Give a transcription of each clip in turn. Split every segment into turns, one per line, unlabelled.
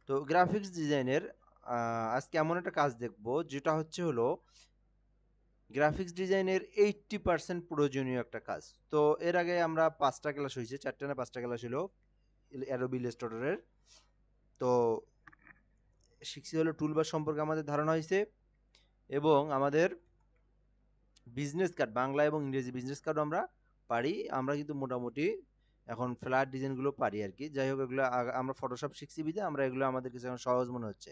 তো গ্রাফিক্স ডিজাইনের আজকে এমন একটা কাজ দেখব যেটা হলো গ্রাফিক্স ডিজাইনের 80% প্রয়োজনীয় একটা কাজ। তো এর আগে আমরা 5টা ক্লাস হয়েছে, 4টা না 5টা ক্লাস হলো অ্যাডোবি ইলাস্ট্রেটরের। তো শিখছি হলো টুলবার সম্পর্কে আমাদের ধারণা হয়েছে, এবং আমাদের বিজনেস কার্ড বাংলা এবং ইংরেজি বিজনেস কার্ড আমরা পারি। আমরা কিন্তু মোটামুটি এখন ফ্ল্যাট ডিজাইনগুলো পারি আর কি। যাই হোক, এগুলো আমরা ফটোশপ শিখছি বিধে আমরা এগুলো আমাদের কাছে এখন সহজ মনে হচ্ছে।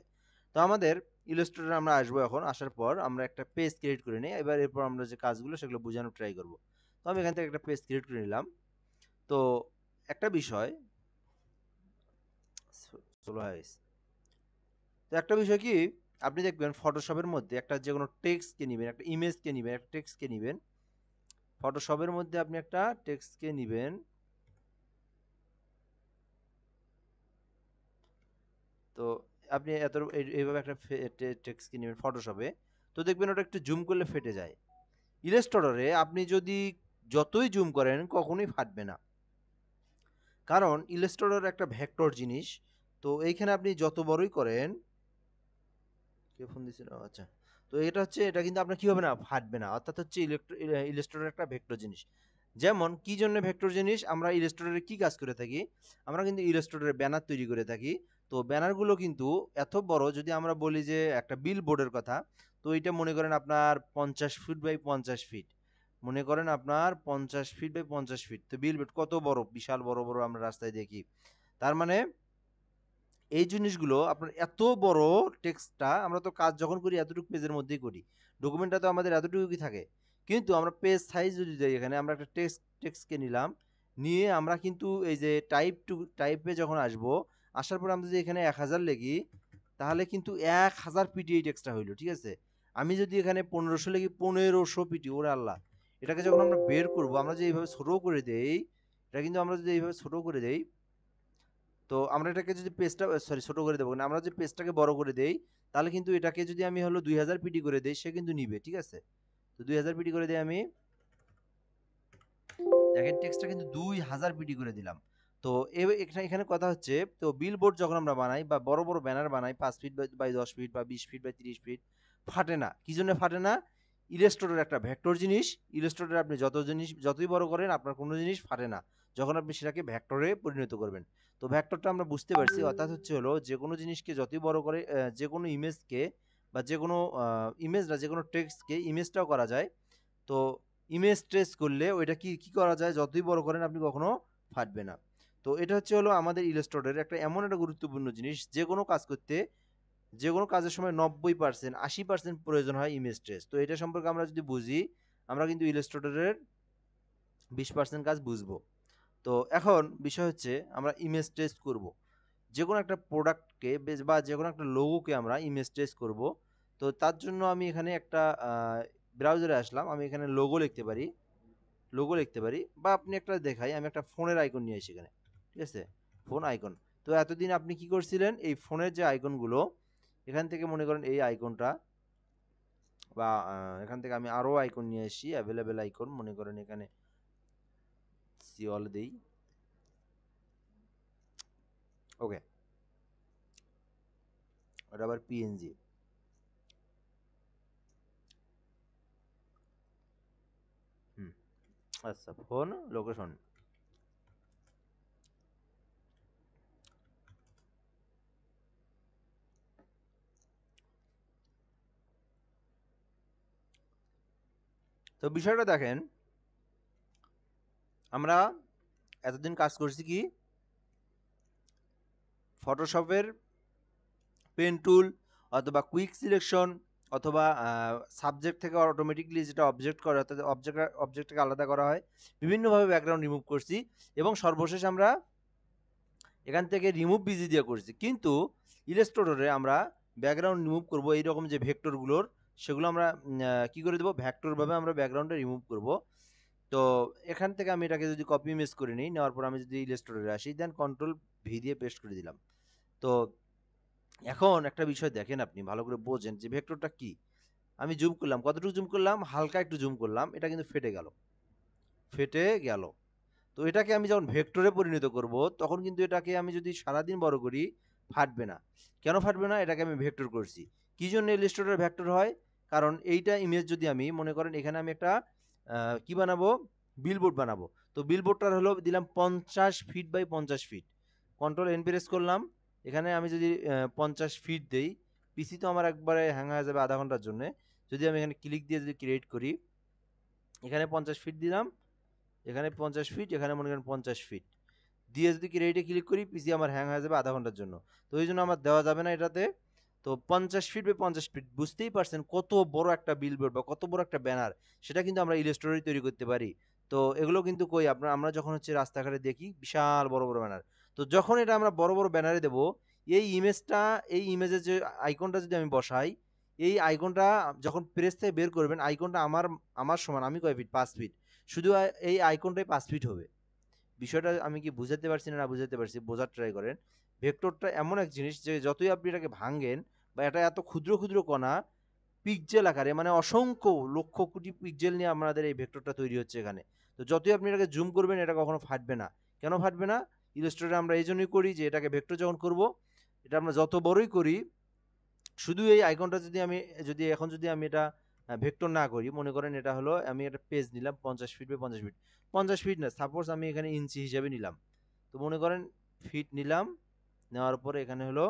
তো আমাদের ইলাস্ট্রেটর আমরা আসবো, এখন আসার পর আমরা একটা পেজ ক্রিয়েট করে নিই। এরপর আমরা যে কাজগুলো সেগুলো বোঝানোর ট্রাই করব। তো আমি এখান থেকে একটা পেজ ক্রিয়েট করে নিলাম। তো একটা বিষয় স্লো হয়ে গেছে। তো একটা বিষয় কি, আপনি দেখবেন ফটোশপের মধ্যে একটা যে কোনো টেক্সটকে নেবেন, একটা ইমেজকে নেবেন, একটা টেক্সটকে নেবেন। ফটোশপের মধ্যে আপনি একটা টেক্সটকে নেবেন। তো আপনি এইভাবে একটা টেক্সট কিনবেন ফটোশপে। তো দেখবেন ওটা একটু জুম করলে ফেটে যায়। ইলাস্ট্রেটরে আপনি যদি যতই জুম করেন কখনোই ফাটবে না, কারণ ইলাস্ট্রেটর একটা ভেক্টর জিনিস। তো এইখানে আপনি যত বড়ই করেন, কে ফোন দিছিল, আচ্ছা। তো এটা কিন্তু আপনার কি হবে না, ফাটবে না। অর্থাৎ হচ্ছে ইলাস্ট্রেটর একটা ভেক্টর জিনিস। যেমন কি জন্য ভেক্টর জিনিস, আমরা ইলাস্ট্রেটরে কি কাজ করে থাকি, আমরা কিন্তু ইলাস্ট্রেটরে ব্যানার তৈরি করে থাকি। তো ব্যানারগুলো কিন্তু এত বড়, যদি আমরা বলি যে একটা বিল বোর্ডের কথা, তো এটা মনে করেন আপনার 50 ফিট বাই 50 ফিট, মনে করেন আপনার 50 ফিট বাই 50 ফিট। তো বিল বোর্ড কত বড়, বিশাল বড় বড় আমরা রাস্তায় দেখি। তার মানে এই জিনিসগুলো আপনার এত বড় টেক্সটটা, আমরা তো কাজ যখন করি এতটুকু পেজের মধ্যেই করি, ডকুমেন্টটা তো আমাদের এতটুকুই থাকে। কিন্তু আমরা পেজ সাইজ যদি যাই, এখানে আমরা একটা টেক্সটকে নিলাম, নিয়ে আমরা কিন্তু এই যে টাইপে যখন আসবো, আসার পর আমরা যদি এখানে 1000 লিখি, তাহলে কিন্তু 1000 পিটি এই টেক্সটটা হইলো, ঠিক আছে। আমি যদি এখানে 1500 লিখি, 1500 পিটি, ওরে আল্লাহ। এটাকে যখন আমরা বের করব, আমরা যে এইভাবে ছোট করে দেই, এটা কিন্তু আমরা যদি এইভাবে ছোট করে দেই, তো আমরা এটাকে যদি পেজটা ছোট করে দেবো না, আমরা যদি পেজটাকে বড় করে দেই, তাহলে কিন্তু এটাকে যদি আমি 2000 পিটি করে দেই, সে কিন্তু নিবে, ঠিক আছে। তো 2000 পিটি করে দিই আমি, দেখেন টেক্সটটা কিন্তু 2000 পিটি করে দিলাম। তো এখানে এখানে কথা হচ্ছে, তো বিলবোর্ড যখন আমরা বানাই বা বড় বড় ব্যানার বানাই 5 ফিট বাই 10 ফিট বা 20 ফিট বাই 30 ফিট, ফাটে না। কি জন্য ফাটে না? ইলাস্ট্রেটর একটা ভেক্টর জিনিস। ইলাস্ট্রেটর আপনি যতই বড় করেন, আপনার কোনো জিনিস ফাটে না যখন আপনি সেটাকে ভেক্টরে পরিণত করবেন। তো ভেক্টরটা আমরা বুঝতে পারছি, অর্থাৎ যে কোনো জিনিসকে যতই বড় করে, যে কোনো ইমেজকে বা যে কোনো ইমেজ না, যে কোনো টেক্সটকে ইমেজটাও করা যায়। তো ইমেজ ট্রেস করলে ওইটা কি কি করা যায়, যতই বড় করেন আপনি কখনো ফাটবে না। তো এটা আমাদের ইলাস্ট্রেটরের একটা এমন একটা গুরুত্বপূর্ণ জিনিস, যে কোনো কাজ করতে, যে কোনো কাজের সময় 90% 80% প্রয়োজন হয় ইমেজ ট্রেস। তো এটা সম্পর্কে আমরা যদি বুঝি, আমরা কিন্তু ইলাস্ট্রেটরের 20% কাজ বুঝবো। তো এখন বিষয় হচ্ছে, আমরা ইমেজ ট্রেস করব যে কোনো একটা প্রোডাক্টকে বা যে কোনো একটা লোগোকে আমরা ইমেজ ট্রেস করব। তো তার জন্য আমি এখানে একটা ব্রাউজারে আসলাম, আমি এখানে লোগো লিখতে পারি, বা আপনি একটা দেখাই, আমি একটা ফোনের আইকন নিয়ে আসি এখানে, ঠিক আছে। Phone icon. তো এতদিন আপনি কি করছিলেন, এই ফোনের যে আইকনগুলো, এখান থেকে মনে করেন এই আইকনটা, বা এখান থেকে আমি আরও আইকন নিয়ে আসি, অ্যাভেলেবেল আইকন, মনে করেন এখানে সিওল দেই, ওকে। ওটা আবার পিএনজি। হুম, আচ্ছা, ফোন লোকেশন। তো বিষয়টা দেখেন, আমরা এতদিন কাজ করছি কি, ফটোশপের পেন টুল, অথবা কুইক সিলেকশন, অথবা সাবজেক্ট থেকে অটোমেটিকলি যেটা অবজেক্ট করে, অর্থাৎ অবজেক্টটাকে আলাদা করা হয়, বিভিন্নভাবে ব্যাকগ্রাউন্ড রিমুভ করছি, এবং সর্বশেষ আমরা এখান থেকে রিমুভ বিজি দিয়ে করছি। কিন্তু ইলাস্ট্রেটরে আমরা ব্যাকগ্রাউন্ড রিমুভ করব, এইরকম যে ভেক্টরগুলোর, সেগুলো আমরা কি করে দেবো, ভেক্টরভাবে আমরা ব্যাকগ্রাউন্ডে রিমুভ করব। তো এখান থেকে আমি এটাকে যদি কপি ইমেজ করে নিই, নেওয়ার পর আমি যদি ইলাস্ট্রেটরে আসি, দেন কন্ট্রোল ভি দিয়ে পেস্ট করে দিলাম। তো এখন একটা বিষয় দেখেন, আপনি ভালো করে বোঝেন যে ভেক্টরটা কি। আমি জুম করলাম, কতটুকু জুম করলাম, হালকা একটু জুম করলাম, এটা কিন্তু ফেটে গেল। তো এটাকে আমি যখন ভেক্টরে পরিণত করব, তখন কিন্তু এটাকে আমি যদি সারাদিন বড় করি, ফাটবে না। কেন ফাটবে না? এটাকে আমি ভেক্টর করছি। কি জন্য ইলাস্ট্রেটর ভেক্টর হয়? কারণ এইটা ইমেজ যদি আমি মনে করেন এখানে আমি একটা কি বানাবো, বিলবোর্ড বানাবো। তো বিলবোর্ডটার হলো দিলাম 50 feet by 50 feet. Control N press করলাম। এখানে আমি যদি 50 ফিট দেই, পিসি তো আমার একবারে হ্যাং হয়ে যাবে আধা ঘন্টার জন্য। যদি আমি এখানে ক্লিক দিয়ে যদি ক্রিয়েট করি, এখানে 50 ফিট দিলাম, এখানে 50 ফিট, এখানে মনে করেন 50 ফিট দিয়ে যদি ক্রিয়েটে ক্লিক করি, পিসি আমার হ্যাং হয়ে যাবে আধা ঘন্টার জন্য। তো এই জন্য আমার দেওয়া যাবে না এটাতে। তো 50 ফিট বাই 50 ফিট, বুঝতেই পারছেন কত বড় একটা বিলবোর্ড বা কত বড় একটা ব্যানার, সেটা কিন্তু আমরা ইলাস্ট্রেটরে তৈরি করতে পারি। তো এগুলো কিন্তু কই আপনার, আমরা যখন হচ্ছে রাস্তাঘাটে দেখি বিশাল বড় বড় ব্যানার। তো যখন এটা আমরা বড় বড় ব্যানারে দেব, এই ইমেজটা, এই ইমেজের যে আইকনটা যদি আমি বসাই, এই আইকনটা যখন প্রেস থেকে বের করবেন, আইকনটা আমার আমার সমান, আমি কয় ফিট, 5 ফিট, শুধু এই আইকনটাই 5 ফিট হবে। বিষয়টা আমি কি বুঝাতে পারছি না বুঝাতে পারছি, বোঝার ট্রাই করেন। ভেক্টরটা এমন এক জিনিস যে যতই আপনি এটাকে ভাঙেন, বা এটা এত ক্ষুদ্র ক্ষুদ্র কণা পিক্সেল আকারে, মানে অসংখ্য লক্ষ কোটি পিক্সেল নিয়ে আমাদের এই ভেক্টরটা তৈরি হচ্ছে এখানে। তো যতই আপনি এটাকে জুম করবেন, এটা কখনো ফাটবে না। কেন ফাটবে না? ইলাস্ট্রেটরে আমরা এই জন্যই করি যে এটাকে ভেক্টর যখন করব, এটা আমরা যত বড়ই করি, শুধু এই আইকনটা যদি আমি, যদি এখন যদি আমি এটা ভেক্টর না করি, মনে করেন এটা হলো আমি একটা পেজ নিলাম 50 ফিট বাই 50 ফিট, 50 ফিট না, সাপোজ আমি এখানে ইঞ্চি হিসাবে নিলাম। তো মনে করেন ফিট নিলাম, নেওয়ার পরে এখানে হলো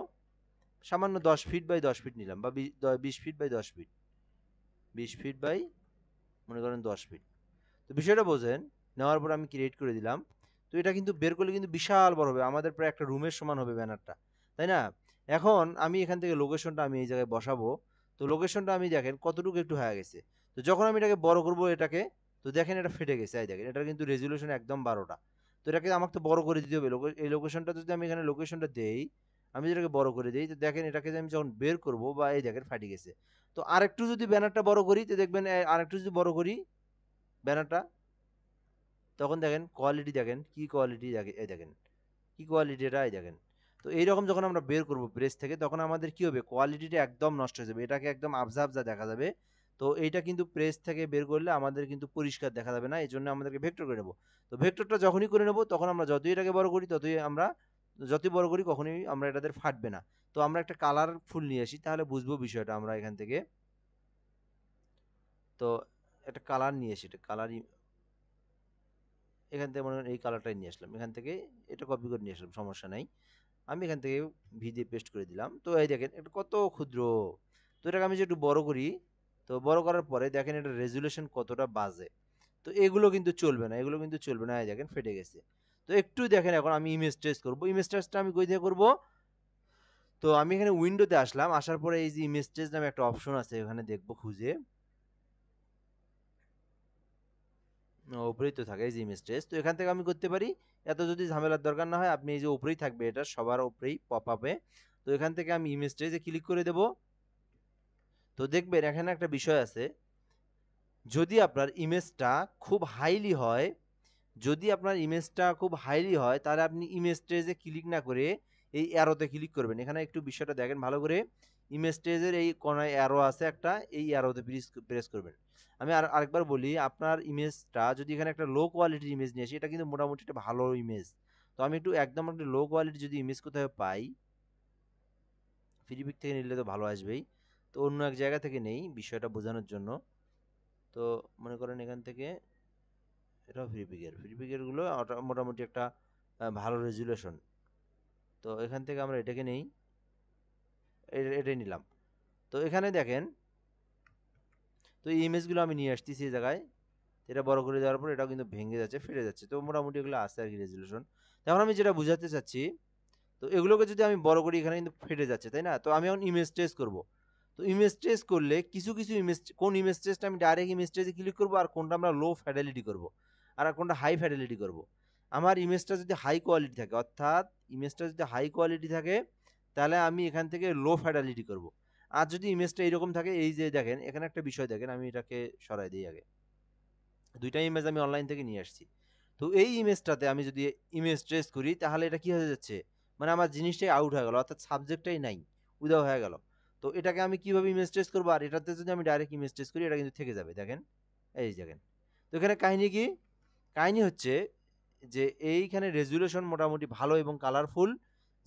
সামান্য 10 ফিট বাই 10 ফিট নিলাম, বা 20 feet by 10 feet, 20 feet by মনে করেন 10 ফিট। তো বিষয়টা বোঝেন। নেওয়ার পর আমি ক্রিয়েট করে দিলাম। তো এটা কিন্তু বের করলে কিন্তু বিশাল বড় হবে, আমাদের প্রায় একটা রুমের সমান হবে ব্যানারটা, তাই না? এখন আমি এখান থেকে লোকেশনটা আমি এই জায়গায় বসাবো। তো লোকেশনটা আমি দেখেন কতটুকু একটু হয়ে গেছে। তো যখন আমি এটাকে বড় করব এটাকে, তো দেখেন এটা ফেটে গেছে, এই দেখেন এটা কিন্তু রেজুলেশন একদম 12টা। তো এটাকে আমাকে তো বড় করে দিতে হবে। এই লোকেশনটা যদি আমি এখানে লোকেশনটা দেই, আমি যেটাকে বড় করে দিই, তো দেখেন এটাকে যে আমি যখন বের করব, বা এই দেখেন ফাটি গেছে। তো আরেকটু যদি ব্যানারটা বড় করি, তো দেখবেন আরেকটু যদি বড় করি ব্যানারটা, তখন দেখেন কোয়ালিটি, দেখেন কি কোয়ালিটি, দেখেন এই দেখেন কি কোয়ালিটি, এটা এই দেখেন। তো এইরকম যখন আমরা বের করব প্রেস থেকে, তখন আমাদের কি হবে, কোয়ালিটিটা একদম নষ্ট হয়ে যাবে, এটাকে একদম আবজা আবজা দেখা যাবে। তো এইটা কিন্তু প্রেস থেকে বের করলে আমাদের কিন্তু পরিষ্কার দেখা যাবে না, এই জন্য আমাদেরকে ভেক্টর করে নেবো। তো ভেক্টরটা যখনই করে নেবো, তখন আমরা যতই এটাকে বড় করি, ততই আমরা, যতই বড় করি কখনোই আমরা এটাদের ফাটবে না। তো আমরা একটা কালার ফুল নিয়ে আসি, তাহলে বুঝবো বিষয়টা আমরা এখান থেকে। তো একটা কালার নিয়ে আসি, এটা কালার, এখান থেকে মনে করেন এই কালারটাই নিয়ে আসলাম, এখান থেকে এটা কপি করে নিয়ে আসলাম, সমস্যা নাই। আমি এখান থেকে ভি দিয়ে পেস্ট করে দিলাম। তো এই দেখেন এটা কত ক্ষুদ্র। তো এটাকে আমি যদি একটু বড় করি, তো বড় করার পরে দেখেন এটা রেজুলেশন কতটা বাজে। তো এগুলো কিন্তু চলবে না, এগুলো কিন্তু চলবে না, এই দেখেন ফেটে গেছে। তো একটু দেখেন, এখন আমি ইমেজ ট্রেস করবো, ইমেজ ট্রেসটা আমি কই দিয়ে করবো? তো আমি এখানে উইন্ডোতে আসলাম, আসার পরে এই যে ইমেজ ট্রেস নামে একটা অপশন আছে, এখানে দেখবো খুঁজে, উপরেই তো থাকে এই যে ইমেজ ট্রেস। তো এখান থেকে আমি করতে পারি, এত যদি ঝামেলার দরকার না হয়, আপনি এই যে উপরেই থাকবে, এটা সবার উপরেই পপ আপে। তো এখান থেকে আমি ইমেজ ট্রেসে ক্লিক করে দেবো। তো দেখবেন এখানে একটা বিষয় আছে, যদি আপনার ইমেজটা খুব হাইলি হয়, যদি আপনার ইমেজটা খুব হাইলি হয়, তাহলে আপনি ইমেজ ট্রেজে ক্লিক না করে এই অ্যারোতে ক্লিক করবেন। এখানে একটু বিষয়টা দেখেন ভালো করে, ইমেজ ট্রেজের এই কোনায় অ্যারো আছে একটা, এই অ্যারোতে প্রেস করবেন। আমি আরেকবার বলি, আপনার ইমেজটা যদি এখানে একটা লো কোয়ালিটির ইমেজ নিয়ে আসি, এটা কিন্তু মোটামুটি একটা ভালো ইমেজ। তো আমি একটু একদম একটা লো কোয়ালিটি যদি ইমেজ কোথাও পাই, ফ্রিপিক থেকে নিলে তো ভালো আসবেই। তো অন্য এক জায়গা থেকে নেই বিষয়টা বোঝানোর জন্য। তো মনে করেন এখান থেকে, এটাও ফ্রিপিকের গুলো মোটামুটি একটা ভালো রেজুলেশন। তো এখান থেকে আমরা এটাকে নেই, এটাই নিলাম। তো এখানে দেখেন, তো এই ইমেজগুলো আমি নিয়ে আসতেছি এই জায়গায়, এটা বড় করে দেওয়ার পর এটাও কিন্তু ভেঙে যাচ্ছে, ফেটে যাচ্ছে। তো মোটামুটি এগুলো আছে আর কি রেজুলেশন। এখন আমি যেটা বুঝাতে চাচ্ছি, তো এগুলোকে যদি আমি বড় করি, এখানে কিন্তু ফেটে যাচ্ছে, তাই না? তো আমি এখন ইমেজ ট্রেস করব। তো ইমেজ ট্রেস করলে কিছু কিছু ইমেজ, কোন ইমেজ ট্রেসটা আমি ডাইরেক্ট ইমেজ ট্রেসে ক্লিক করবো, আর কোনটা আমরা লো ফ্যাডালিটি করব, আর কোনটা হাই ফ্যাডালিটি করব। আমার ইমেজটা যদি হাই কোয়ালিটি থাকে, অর্থাৎ ইমেজটা যদি হাই কোয়ালিটি থাকে, তাহলে আমি এখান থেকে লো ফ্যাডালিটি করব। আর যদি ইমেজটা এরকম থাকে, এই যে দেখেন এখানে একটা বিষয় দেখেন, আমি এটাকে সরাই দিই আগে। দুইটা ইমেজ আমি অনলাইন থেকে নিয়ে আসছি। তো এই ইমেজটাতে আমি যদি ইমেজ ট্রেস করি, তাহলে এটা কি হয়ে যাচ্ছে, মানে আমার জিনিসটাই আউট হয়ে গেল, অর্থাৎ সাবজেক্টটাই নাই, উধাও হয়ে গেল। তো এটাকে আমি কিভাবে ইমেজ ট্রেস করবো, আর এটাতে যদি আমি ডাইরেক্ট ইমেজ ট্রেস করি, এটা কিন্তু থেকে যাবে, দেখেন এই দেখেন। তো এখানে কাহিনী কি? কাহিনী হচ্ছে যে এইখানে রেজুলেশন মোটামুটি ভালো এবং কালারফুল,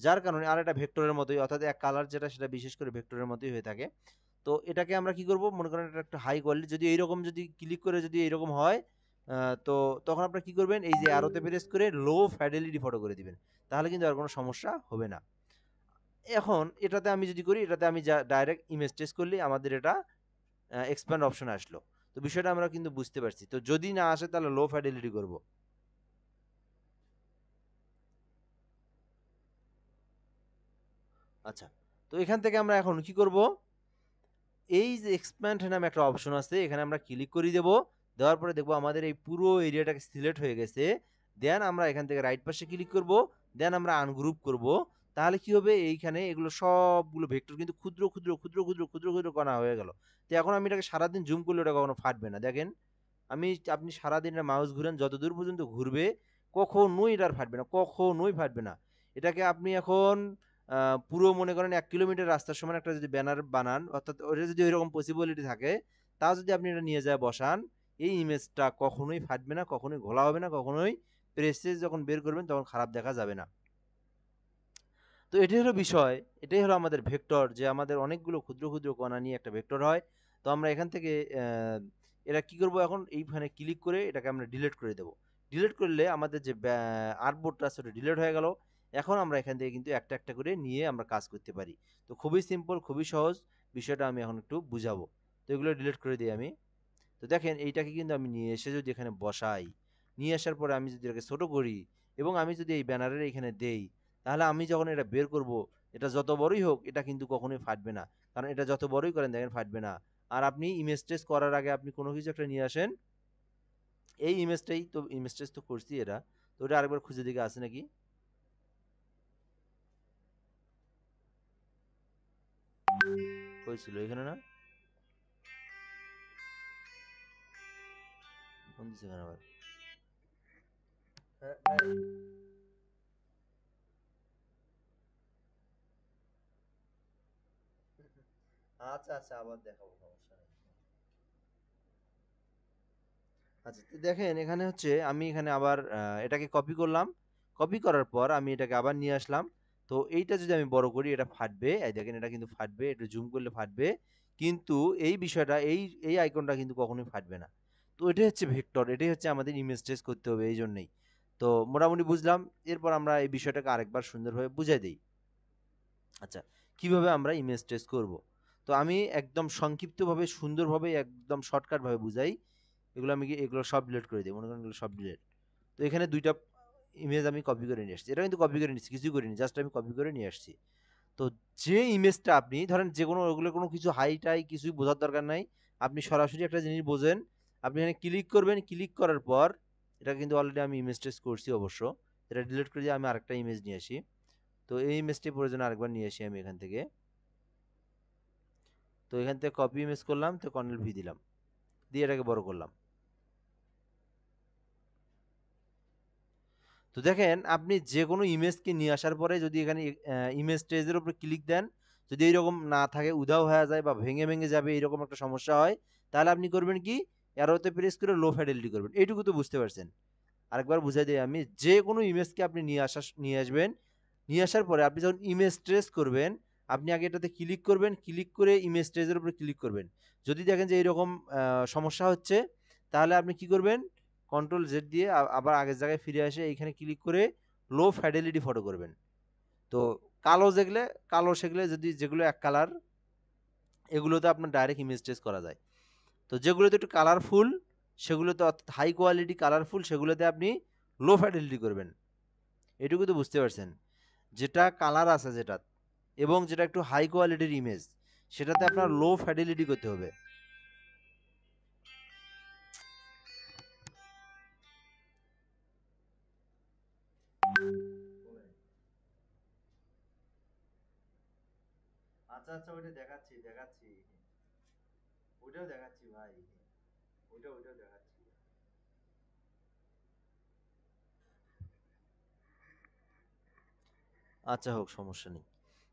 যার কারণে আর এটা ভেক্টরের মতোই, অর্থাৎ এক কালার যেটা সেটা বিশেষ করে ভেক্টরের মতোই হয়ে থাকে। তো এটাকে আমরা কি করব, মনে করেন এটা একটা হাই কোয়ালিটি, যদি এইরকম যদি ক্লিক করে যদি এইরকম হয়, তো তখন আপনারা কি করবেন, এই যে অ্যারোতে প্রেস করে লো ফ্যাডেলিটি ফটো করে দিবেন, তাহলে কিন্তু আর কোনো সমস্যা হবে না। এখন এটাতে আমি যদি করি, এটাতে আমি যা ডাইরেক্ট ইমেজ টেস্ট করলেই আমাদের এটা এক্সপ্যান্ড অপশন আসলো। তো বিষয়টা আমরা কিন্তু বুঝতে পারছি। তো যদি না আসে তাহলে লো ফ্যাডেলিটি করব। আচ্ছা, তো এখান থেকে আমরা এখন কি করব, এই যে এক্সপ্যান্ড নামে একটা অপশন আছে, এখানে আমরা ক্লিক করে দেব। দেওয়ার পরে দেখবো আমাদের এই পুরো এরিয়াটাকে সিলেক্ট হয়ে গেছে। দেন আমরা এখান থেকে রাইট পাশে ক্লিক করব। দেন আমরা আনগ্রুপ করব। তাহলে কি হবে, এইখানে এগুলো সবগুলো ভেক্টর কিন্তু ক্ষুদ্র ক্ষুদ্র ক্ষুদ্র ক্ষুদ্র ক্ষুদ্র ক্ষুদ্র কণা হয়ে গেল। তো এখন আমি এটাকে সারাদিন জুম করলে ওটা কখনো ফাটবে না। দেখেন, আপনি সারাদিন মাউস ঘুরেন, যত দূর পর্যন্ত ঘুরবে কখনোই এটা আর ফাটবে না, কখনোই ফাটবে না। এটাকে আপনি এখন পুরো মনে করেন 1 কিলোমিটার রাস্তার সমান একটা যদি ব্যানার বানান, অর্থাৎ ওটা যদি ওইরকম পসিবিলিটি থাকে, তাও যদি আপনি এটা নিয়ে যায় বসান, এই ইমেজটা কখনোই ফাটবে না, কখনোই ঘোলা হবে না, কখনোই প্রেসে যখন বের করবেন তখন খারাপ দেখা যাবে না। তো এটাই হলো বিষয়, এটাই হলো আমাদের ভেক্টর, যে আমাদের অনেকগুলো ক্ষুদ্র ক্ষুদ্র কণা নিয়ে একটা ভেক্টর হয়। তো আমরা এখান থেকে এটা কি করব, এখন এইখানে ক্লিক করে এটাকে আমরা ডিলিট করে দেব। ডিলিট করলে আমাদের যে আর্টবোর্ডটা আছে ওটা ডিলিট হয়ে গেল। এখন আমরা এখান থেকে কিন্তু একটা একটা করে নিয়ে আমরা কাজ করতে পারি। তো খুবই সিম্পল, খুবই সহজ। বিষয়টা আমি এখন একটু বুঝাবো। তো এগুলো ডিলিট করে দিই আমি। তো দেখেন, এইটাকে কিন্তু আমি নিয়ে এসে যদি এখানে বসাই, নিয়ে আসার পরে আমি যদি এটাকে ছোট করি এবং আমি যদি এই ব্যানারের এখানে দেই, তাহলে আমি যখন এটা বের করব, এটা যত বড়ই হোক এটা কিন্তু কখনোই ফাটবে না। কারণ এটা যত বড়ই করেন দেখেন ফাটবে না। আর আপনি ইমেজ টেস্ট করার আগে আপনি কোনো কিছু একটা নিয়ে আসেন, এই ইমেজটাই তো, ইমেজ টেস্ট তো করছি এটা, তো ওটা আরেকবার খুঁজে দিকে আছে নাকি, হয়েছিল এখানে না, কোন দিছে এখানে আবার, হ্যাঁ, হ্যাঁ। আচ্ছা আচ্ছা, আবার দেখাবো, সমস্যা নেই। আচ্ছা, তো দেখেন এখানে হচ্ছে আমি এখানে আবার এটাকে কপি করলাম। কপি করার পর আমি এটাকে আবার নিয়ে আসলাম। তো এইটা যদি আমি বড় করি এটা ফাটবে, এই দেখেন এটা কিন্তু ফাটবে, একটু জুম করলে ফাটবে। কিন্তু এই বিষয়টা, এই আইকনটা কিন্তু কখনোই ফাটবে না। তো এটাই হচ্ছে ভেক্টর, এটাই হচ্ছে আমাদের ইমেজ ট্রেস করতে হবে এই জন্যই। তো মোটামুটি বুঝলাম। এরপর আমরা এই বিষয়টাকে আরেকবার সুন্দরভাবে বুঝাই দিই। আচ্ছা, কিভাবে আমরা ইমেজ ট্রেস করব। তো আমি একদম সংক্ষিপ্তভাবে সুন্দরভাবে একদম শর্টকাটভাবে বুঝাই। এগুলো সব ডিলিট করে দিই, মনে করেন এগুলো সব ডিলিট। তো এখানে ২টা ইমেজ আমি কপি করে নিয়ে আসছি। এটা কিন্তু কপি করে নিচ্ছি, কিছুই করিনি। জাস্ট আমি কপি করে নিয়ে আসছি। তো যে ইমেজটা আপনি ধরেন যেকোনো, ওগুলো কোনো কিছু হাই-টাই কিছুই বোঝার দরকার নাই। আপনি সরাসরি একটা জিনিস বোঝেন। আপনি এখানে ক্লিক করবেন, ক্লিক করার পর এটা কিন্তু অলরেডি আমি ইমেজ টেস্ট করছি অবশ্য। এটা ডিলিট করে দিয়ে আমি আরেকটা ইমেজ নিয়ে আসি। তো এই ইমেজটি প্রয়োজনে আরেকবার নিয়ে আসি আমি এখান থেকে। তো এখান থেকে কপি ইমেজ করলাম, তো কন্ট্রোল ভি দিলাম। দিয়ে এটাকে বড় করলাম। তো দেখেন, আপনি যেকোনো ইমেজকে নিয়ে আসার পরে যদি এখানে ইমেজ ট্রেজের উপরে ক্লিক দেন, যদি এইরকম না থাকে, উধাও হয়ে যায় বা ভেঙে ভেঙে যাবে, এরকম একটা সমস্যা হয়, তাহলে আপনি করবেন কি, অ্যারোতে প্রেস করে লো ফ্যাডেলিটি করবেন। এইটুকু তো বুঝতে পারছেন। আরেকবার বুঝাই দিই আমি, যে কোনো ইমেজকে আপনি নিয়ে আসবেন। নিয়ে আসার পরে আপনি যখন ইমেজ ট্রেস করবেন, আপনি আগে এটাতে ক্লিক করবেন, ক্লিক করে ইমেজ ট্রেসের উপরে ক্লিক করবেন। যদি দেখেন যে এইরকম সমস্যা হচ্ছে, তাহলে আপনি কি করবেন, কন্ট্রোল জেড দিয়ে আবার আগের জায়গায় ফিরে আসে এইখানে ক্লিক করে লো ফ্যাডেলিটি ফটো করবেন। তো কালো যেগুলো, কালো সেগুলো যদি, যেগুলো এক কালার, এগুলোতে আপনার ডাইরেক্ট ইমেজ ট্রেস করা যায়। তো যেগুলোতে একটু কালারফুল, সেগুলোতে অর্থাৎ হাই কোয়ালিটি কালারফুল, সেগুলোতে আপনি লো ফ্যাডেলিটি করবেন। এটুকু তো বুঝতে পারছেন। যেটা কালার আছে যেটা, এবং যেটা একটু হাই কোয়ালিটির ইমেজ, সেটাতে আপনার লো ফ্যাডেলিটি করতে হবে। আচ্ছা আচ্ছা, ওইটা দেখাচ্ছি দেখাচ্ছি, ওইটাও দেখাচ্ছি ভাই, ওইটাও দেখাচ্ছি। আচ্ছা, হোক, সমস্যা নেই।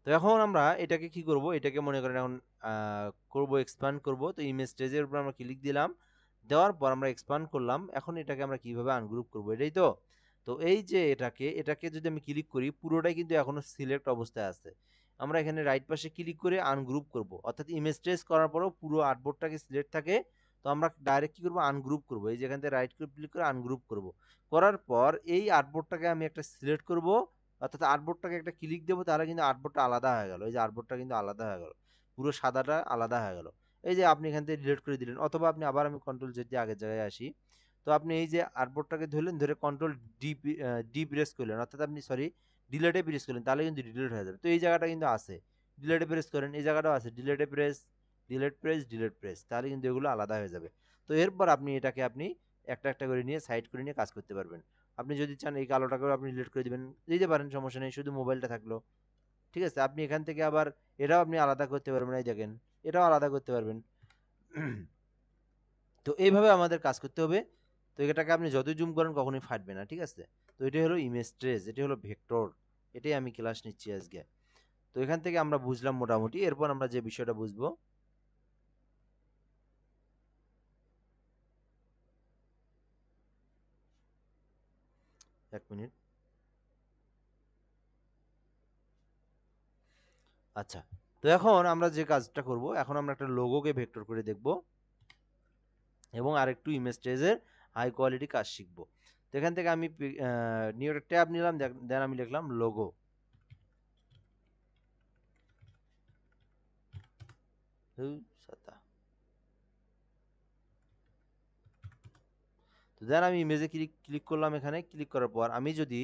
তো এখন আমরা এটাকে কি করব, এটাকে মনে করেন এখন করব, এক্সপ্যান্ড করব। তো ইমেজ স্টেজের উপর আমরা ক্লিক দিলাম। দেওয়ার পর আমরা এক্সপ্যান্ড করলাম। এখন এটাকে আমরা কিভাবে আনগ্রুপ করব, এটাই তো। তো এই যে এটাকে যদি আমি ক্লিক করি, পুরোটাই কিন্তু এখনো সিলেক্ট অবস্থায় আছে। আমরা এখানে রাইট পাশে ক্লিক করে আনগ্রুপ করব, অর্থাৎ ইমেজ ট্রেস করার পরেও পুরো আর্টবোর্ডটাকে সিলেক্ট থাকে। তো আমরা ডাইরেক্ট কি করব, আনগ্রুপ করব। এই যেখান থেকে রাইট ক্লিক করে আনগ্রুপ করব, করার পর এই আর্টবোর্ডটাকে আমি একটা সিলেক্ট করব, অর্থাৎ আর্টবোর্ডটাকে একটা ক্লিক দেবো, তাহলে কিন্তু আর্টবোর্ডটা আলাদা হয়ে গেল। এই যে আর্টবোর্ডটা কিন্তু আলাদা হয়ে গেল, পুরো সাদাটা আলাদা হয়ে গেল। এই যে আপনি এখান থেকে ডিলিট করে দিলেন, অথবা আপনি আবার, আমি কন্ট্রোল জেড দিয়ে আগের জায়গায় আসি। তো আপনি এই যে আর্টবোর্ডটাকে ধরলেন, ধরে কন্ট্রোল ডি ডি প্রেস করলেন, অর্থাৎ আপনি সরি ডিলেটে প্রেস করলেন, তাহলে কিন্তু ডিলিট হয়ে যাবে। তো এই জায়গাটা কিন্তু আছে, ডিলেটে প্রেস করেন, এই জায়গাটাও আছে, ডিলেটে press, delete press, delete press, তাহলে কিন্তু এগুলো আলাদা হয়ে যাবে। তো এরপর আপনি এটাকে আপনি একটা একটা করে নিয়ে সাইড করে নিয়ে কাজ করতে পারবেন। আপনি যদি চান এই কালোটাকেও আপনি ডিলিট করে দিবেন, দিতে পারেন, সমস্যা নেই, শুধু মোবাইলটা থাকলো। ঠিক আছে, আপনি এখান থেকে আবার এটাও আপনি আলাদা করতে পারবেন, এই দেখেন এটাও আলাদা করতে পারবেন। তো এইভাবে আমাদের কাজ করতে হবে। তো এটাকে আপনি যতই জুম করেন কখনোই ফাটবে না, ঠিক আছে। তো এটাই হলো ইমেজ ট্রেস, এটি হলো ভেক্টর, এটাই আমি ক্লাস নিচ্ছি আজকে। তো এখান থেকে আমরা বুঝলাম মোটামুটি, এরপর আমরা যে বিষয়টা বুঝবো, এক মিনিট। আচ্ছা, তো এখন আমরা যে কাজটা করব, এখন আমরা একটা লোগোকে ভেক্টর করে দেখব এবং আরেকটু ইমেজ ট্রেসের হাই কোয়ালিটি কাজ শিখব। তো এখান থেকে আমি নিউ একটা ট্যাব নিলাম, দেন আমি লিখলাম লোগো। তো দেন আমি ইমেজে ক্লিক করলাম, এখানে ক্লিক করার পর আমি যদি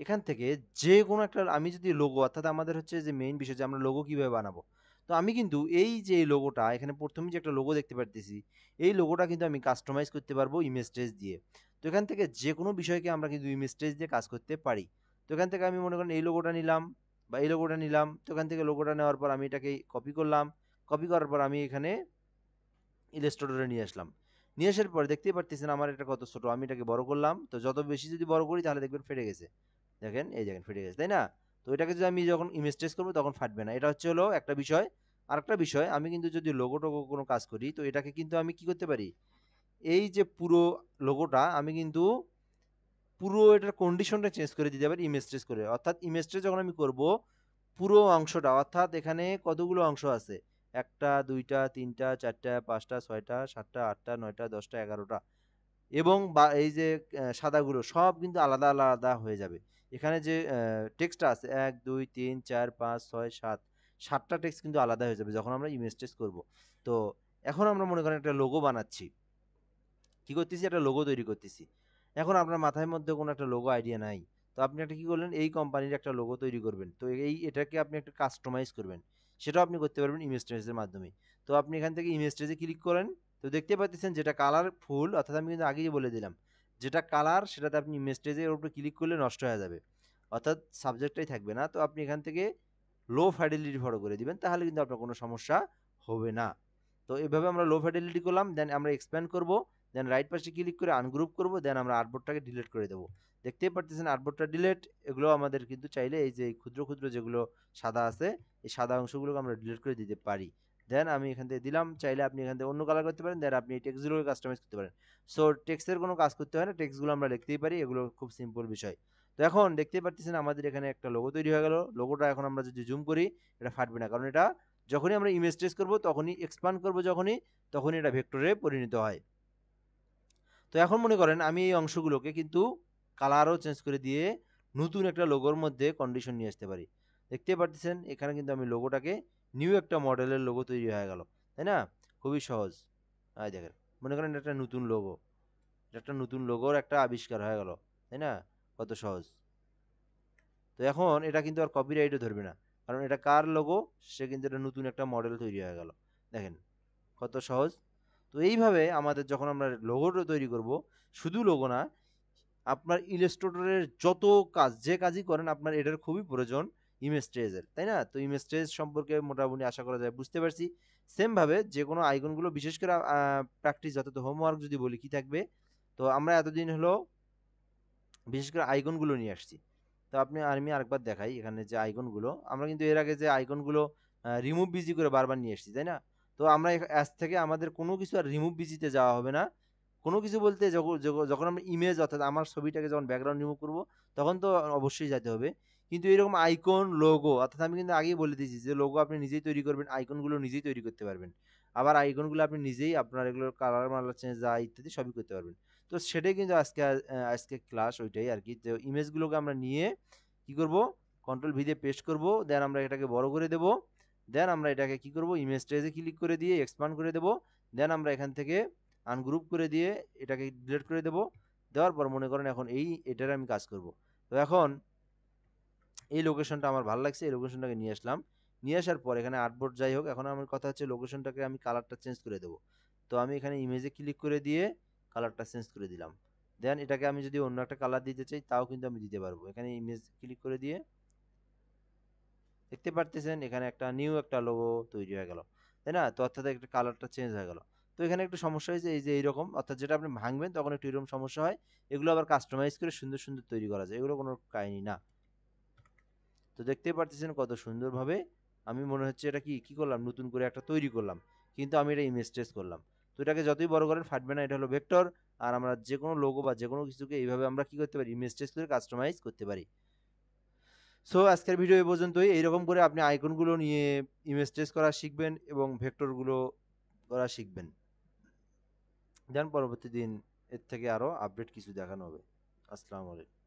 এখান থেকে যে কোনো একটা, আমি যদি লোগো, অর্থাৎ আমাদের হচ্ছে যে মেইন বিষয় যে আমরা লোগো কিভাবে বানাবো। তো আমি কিন্তু এই যে লোগোটা এখানে প্রথমে যে একটা লোগো দেখতে পারতেছি, এই লোগোটা কিন্তু আমি কাস্টমাইজ করতে পারবো ইমেজ ট্রেস দিয়ে। তো এখান থেকে যে কোনো বিষয়কে আমরা কিন্তু ইমেজ ট্রেস দিয়ে কাজ করতে পারি। তো এখান থেকে আমি মনে করেন এই লোগোটা নিলাম বা এই লোগোটা নিলাম, তো এখান থেকে লোগোটা নেওয়ার পর আমি এটাকে কপি করলাম, কপি করার পর আমি এখানে ইলাস্ট্রেটরে নিয়ে আসলাম। নিয়ে আসার পর দেখতেই পারতেছেন আমার এটা কত ছোট, আমি এটাকে বড় করলাম। তো যত বেশি যদি বড় করি তাহলে দেখবেন ফেটে গেছে, দেখেন এই দেখেন ফেটে গেছে, তাই না? তো এটাকে যদি আমি যখন ইমেজ টেস্ট করবো তখন ফাটবে না, এটা হচ্ছে হলো একটা বিষয়। আরেকটা বিষয়, আমি কিন্তু যদি লোগো টোগো কোনো কাজ করি, তো এটাকে কিন্তু আমি কি করতে পারি, এই যে পুরো লোগোটা আমি কিন্তু পুরো এটার কন্ডিশনটা চেঞ্জ করে দিতে পারি ইমেজ ট্রেস করে। অর্থাৎ ইমেজ ট্রেস যখন আমি করব, পুরো অংশটা, অর্থাৎ এখানে কতগুলো অংশ আছে, একটা দুইটা তিনটা চারটা পাঁচটা ছয়টা সাতটা আটটা নয়টা দশটা 11টা, এবং বা এই যে সাদাগুলো সব কিন্তু আলাদা আলাদা হয়ে যাবে। এখানে যে টেক্সটটা আছে 1 2 3 4 5 6 7, 7টা টেক্সট কিন্তু আলাদা হয়ে যাবে যখন আমরা ইমেজ টেক্সট করব। তো এখন আমরা মনে করেন একটা লোগো বানাচ্ছি, কি করতেছি, একটা লোগো তৈরি করতেছি। এখন আপনার মাথার মধ্যে কোনো একটা লোগো আইডিয়া নাই, তো আপনি একটা কি করলেন, এই কোম্পানির একটা লোগো তৈরি করবেন। তো এটাকে আপনি একটা কাস্টমাইজ করবেন, সেটাও আপনি করতে পারবেন ইমেজ ট্রেসের মাধ্যমে। তো আপনি এখান থেকে ইমেজ ট্রেসে ক্লিক করেন, তো দেখতে পাচ্ছেন যেটা কালার ফুল, অর্থাৎ আমি কিন্তু আগেই বলে দিলাম যেটা কালার সেটাতে আপনি ইমেজ ট্রেসের উপরে ক্লিক করলে নষ্ট হয়ে যাবে, অর্থাৎ সাবজেক্টটাই থাকবে না। তো আপনি এখান থেকে লো ফ্যাডিলিটি ফটো করে দিবেন, তাহলে কিন্তু আপনার কোনো সমস্যা হবে না। তো এভাবে আমরা লো ফ্যাডিলিটি করলাম, দেন আমরা এক্সপ্যান্ড করব, দেন রাইট পাশে ক্লিক করে আনগ্রুপ করব, দেন আমরা আর্টবোর্ডটাকে ডিলিট করে দেবো। দেখতেই পারতেছেন আর্টবোর্ডটা ডিলিট। এগুলো আমাদের কিন্তু চাইলে এই যে ক্ষুদ্র ক্ষুদ্র যেগুলো সাদা আছে, এই সাদা অংশগুলোকে আমরা ডিলিট করে দিতে পারি। দেন আমি এখান থেকে দিলাম, চাইলে আপনি এখান থেকে অন্য কালার করতে পারেন, দেন আপনি এই টেক্সটগুলোকে কাস্টমাইজ করতে পারেন। সো টেক্সটের কোনো কাজ করতে হয় না, টেক্সটগুলো আমরা লিখতেই পারি, এগুলো খুব সিম্পল বিষয়। তো এখন দেখতেই পারতেছেন আমাদের এখানে একটা লোগো তৈরি হয়ে গেল। লোগোটা এখন আমরা যদি জুম করি, এটা ফাটবে না, কারণ এটা যখনই আমরা ইমেজ ট্রেস করবো তখনই এক্সপান্ড করবো, তখনই এটা ভেক্টরে পরিণত হয়। তো এখন মনে করেন আমি এই অংশগুলোকে কিন্তু কালারও চেঞ্জ করে দিয়ে নতুন একটা লোগোর মধ্যে কন্ডিশন নিয়ে আসতে পারি। দেখতে পাচ্ছেন এখানে কিন্তু আমি লোগোটাকে নিউ একটা মডেলের লোগো তৈরি হয়ে গেল, তাই না? খুবই সহজ। দেখেন, মনে করেন একটা নতুন লোগো, একটা নতুন লোগোর একটা আবিষ্কার হয়ে গেল, তাই না? কত সহজ। তো এখন এটা কিন্তু আর কপিরাইটও ধরবে না, কারণ এটা কার লোগো, সে কিন্তু এটা নতুন একটা মডেল তৈরি হয়ে গেল। দেখেন কত সহজ। তো এইভাবে আমাদের যখন আমরা লোগোটা তৈরি করব, শুধু লোগো না, আপনার ইলাস্ট্রেটরের যত কাজ, যে কাজই করেন আপনার এটার খুবই প্রয়োজন ইমেজ ট্রেসের, তাই না? তো ইমেজ ট্রেস সম্পর্কে মোটামুটি আশা করা যায় বুঝতে পারছি। সেম ভাবে যে কোনো আইকনগুলো, বিশেষ করে প্র্যাকটিস, অর্থাৎ হোমওয়ার্ক যদি বলি কি থাকবে, তো আমরা এতদিন হলো বিশেষ করে আইকনগুলো নিয়ে আসছি। তো আমি আরেকবার দেখাই, এখানে যে আইকনগুলো আমরা কিন্তু এর আগে যে আইকনগুলো রিমুভ বিজি করে বারবার নিয়ে এসেছি, তাই না? তো আমরা আজ থেকে আমাদের কোনো কিছু আর রিমুভ বিজিতে যাওয়া হবে না, কোনো কিছু বলতে যখন আমরা ইমেজ অর্থাৎ আমার ছবিটাকে যখন ব্যাকগ্রাউন্ড রিমুভ করব তখন তো অবশ্যই যেতে হবে। কিন্তু এরকম আইকন, লোগো অর্থাৎ আমি কিন্তু আগেই বলে দিয়েছি যে লোগো আপনি নিজেই তৈরি করবেন, আইকনগুলো নিজেই তৈরি করতে পারবেন। আবার আইকনগুলো আপনি নিজেই আপনার এগুলোর কালার-মালার চেঞ্জ যা ইত্যাদি সবই করতে পারবেন। তো সেটাই কিন্তু আজকে ক্লাস ওইটাই আরকি। যে ইমেজগুলোকে আমরা নিয়ে কি করব? কন্ট্রোল ভি দিয়ে পেস্ট করব। দেন আমরা এটাকে বড় করে দেব। দেন আমরা এটাকে কি করব? ইমেজ ট্রেসে ক্লিক করে দিয়ে এক্সপান্ড করে দেব। দেন আমরা এখান থেকে আনগ্রুপ করে দিয়ে এটাকে ডিলিট করে দেব। দেওয়ার পর মনে করেন এখন এটার আমি কাজ করব। তো এখন এই লোকেশনটা আমার ভালো লাগছে, এই লোকেশনটাকে নিয়ে আসলাম। নিয়ে আসার পর এখানে আর্টবোর্ড যাই হোক, এখন আমার কথা হচ্ছে লোকেশনটাকে আমি কালারটা চেঞ্জ করে দেব। তো আমি এখানে ইমেজে ক্লিক করে দিয়ে কালারটা চেঞ্জ করে দিলাম। দেন এটাকে আমি যদি অন্য একটা কালার দিতে চাই তাও কিন্তু আমি দিতে পারবো। এখানে ইমেজ ক্লিক করে দিয়ে দেখতে পারতেছেন এখানে একটা লোগো তৈরি হয়ে গেল, তাই না? তো অর্থাৎ একটা কালারটা চেঞ্জ হয়ে গেল। তো এখানে একটু সমস্যা হয়েছে এই যে এইরকম, অর্থাৎ যেটা আপনি ভাঙবেন তখন একটু এরকম সমস্যা হয়। এগুলো আবার কাস্টমাইজ করে সুন্দর সুন্দর তৈরি করা যায়, এগুলো কোনো কাহিনী না। তো দেখতেই পারতেছেন কত সুন্দরভাবে আমি মনে হচ্ছে এটা কি কি করলাম, নতুন করে একটা তৈরি করলাম, কিন্তু আমি এটা ইমেজ ট্রেস করলাম। তো এটাকে যতই বড় করেন ফাটবে না, এটা হলো ভেক্টর। আর আমরা যে কোনো লোগো বা যে কোনো কিছুকে এইভাবে আমরা কি করতে পারি, ইমেজ ট্রেস করে কাস্টমাইজ করতে পারি। সো আজকের ভিডিও এই পর্যন্তই। এইরকম করে আপনি আইকনগুলো নিয়ে ইমেজ ট্রেস করা শিখবেন এবং ভেক্টরগুলো করা শিখবেন। দেন পরবর্তী দিন এর থেকে আরো আপডেট কিছু দেখানো হবে। আসসালামু আলাইকুম।